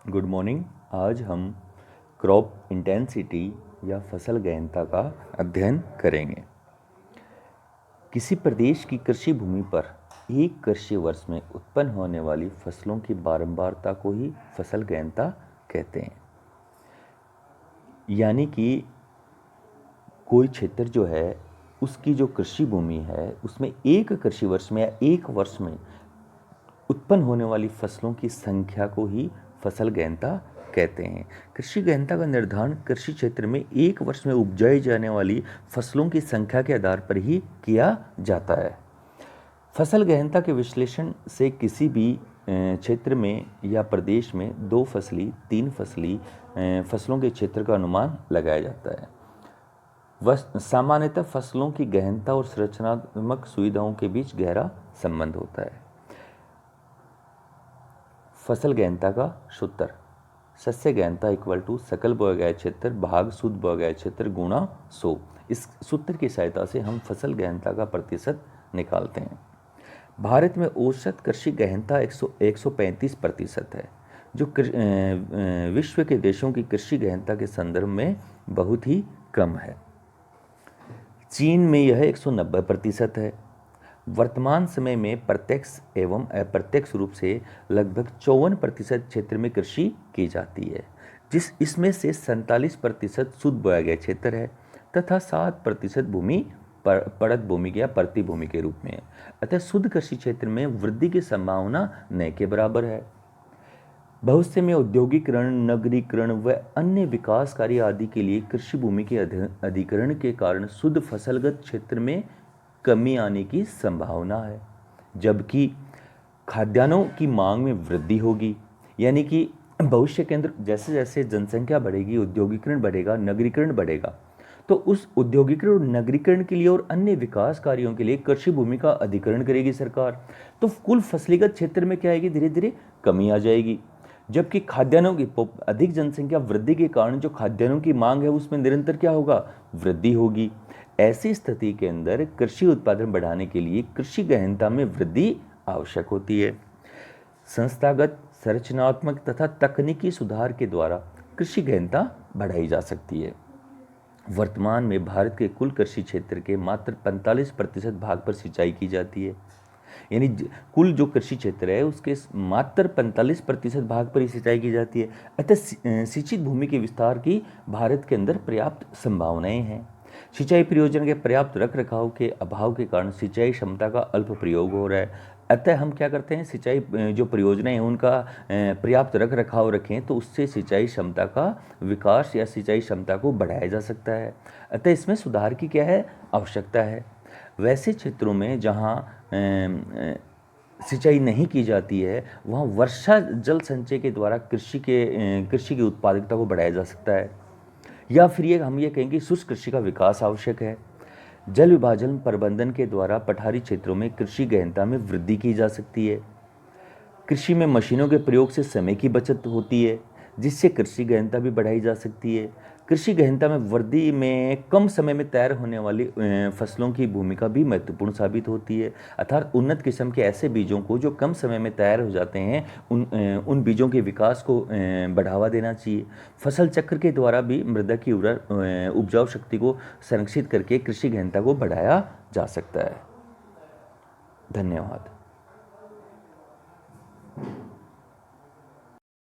Good morning. आज हम crop intensity या फसल गहनता का अध्ययन करेंगे। किसी प्रदेश की कृषि भूमि पर एक कृषि वर्ष में उत्पन्न होने वाली फसलों की बारंबारता को ही फसल गहनता कहते हैं। यानी कि कोई क्षेत्र जो है उसकी जो कृषि भूमि है उसमें एक कृषि वर्ष में या एक वर्ष में उत्पन्न होने वाली फसलों की संख्या को ही फसल गहनता कहते हैं। कृषि गहनता का निर्धारण कृषि क्षेत्र में एक वर्ष में उपजाई जाने वाली फसलों की संख्या के आधार पर ही किया जाता है। फसल गहनता के विश्लेषण से किसी भी क्षेत्र में या प्रदेश में 2 फसली 3 फसली फसलों के क्षेत्र का अनुमान लगाया जाता है। सामान्यतः फसलों की गहनता और संरचनात्मक सुविधाओं के बीच गहरा संबंध होता है। फसल गहनता का सूत्र सस्य गहनता इक्वल टू सकल बोया गया क्षेत्र भाग शुद्ध बोया गया क्षेत्र गुणा 100। इस सूत्र की सहायता से हम फसल गहनता का प्रतिशत निकालते हैं। भारत में औसत कृषि गहनता 135% है, जो विश्व के देशों की कृषि गहनता के संदर्भ में बहुत ही कम है। चीन में यह 190% है। वर्तमान समय में प्रत्यक्ष एवं अप्रत्यक्ष रूप से लगभग 54% क्षेत्र में कृषि की जाती है, इसमें से 47% शुद्ध बोया गया क्षेत्र है तथा 7% भूमि पड़त भूमि या परती भूमि के रूप में है। अतः शुद्ध कृषि क्षेत्र में वृद्धि की संभावना न के बराबर है। भविष्य में औद्योगिकरण, नगरीकरण व अन्य विकास कार्य आदि के लिए कृषि भूमि के अधिग्रहण के कारण शुद्ध फसलगत क्षेत्र में कमी आने की संभावना है, जबकि खाद्यान्नों की मांग में वृद्धि होगी। यानी कि भविष्य के अंदर जैसे जैसे जनसंख्या बढ़ेगी, औद्योगिकरण बढ़ेगा, नगरीकरण बढ़ेगा, तो उस औद्योगिकरण और नगरीकरण के लिए और अन्य विकास कार्यों के लिए कृषि भूमि का अधिग्रहण करेगी सरकार। तो कुल फसलीगत क्षेत्र में क्या आएगी, धीरे धीरे कमी आ जाएगी। जबकि खाद्यान्नों की अधिक जनसंख्या वृद्धि के कारण जो खाद्यान्नों की मांग है उसमें निरंतर क्या होगा, वृद्धि होगी। ऐसी स्थिति के अंदर कृषि उत्पादन बढ़ाने के लिए कृषि गहनता में वृद्धि आवश्यक होती है। संस्थागत, संरचनात्मक तथा तकनीकी सुधार के द्वारा कृषि गहनता बढ़ाई जा सकती है। वर्तमान में भारत के कुल कृषि क्षेत्र के मात्र 45% भाग पर सिंचाई की जाती है। यानी कुल जो कृषि क्षेत्र है उसके मात्र 45% भाग पर ही सिंचाई की जाती है। अतः सिंचित भूमि के विस्तार की भारत के अंदर पर्याप्त संभावनाएं हैं। सिंचाई परियोजना के पर्याप्त रख रखाव के अभाव के कारण सिंचाई क्षमता का अल्प प्रयोग हो रहा है। अतः हम क्या करते हैं, सिंचाई जो परियोजनाएं हैं उनका पर्याप्त रख रखाव रखें तो उससे सिंचाई क्षमता का विकास या सिंचाई क्षमता को बढ़ाया जा सकता है। अतः इसमें सुधार की क्या है, आवश्यकता है। वैसे क्षेत्रों में जहाँ सिंचाई नहीं की जाती है वहाँ वर्षा जल संचय के द्वारा कृषि की उत्पादकता को बढ़ाया जा सकता है। या फिर हम ये कहेंगे शुष्क कृषि का विकास आवश्यक है। जल विभाजन प्रबंधन के द्वारा पठारी क्षेत्रों में कृषि गहनता में वृद्धि की जा सकती है। कृषि में मशीनों के प्रयोग से समय की बचत होती है, जिससे कृषि गहनता भी बढ़ाई जा सकती है। कृषि गहनता में वृद्धि में कम समय में तैयार होने वाली फसलों की भूमिका भी महत्वपूर्ण साबित होती है। अर्थात उन्नत किस्म के ऐसे बीजों को जो कम समय में तैयार हो जाते हैं उन बीजों के विकास को बढ़ावा देना चाहिए। फसल चक्र के द्वारा भी मृदा की उपजाऊ शक्ति को संरक्षित करके कृषि गहनता को बढ़ाया जा सकता है। धन्यवाद।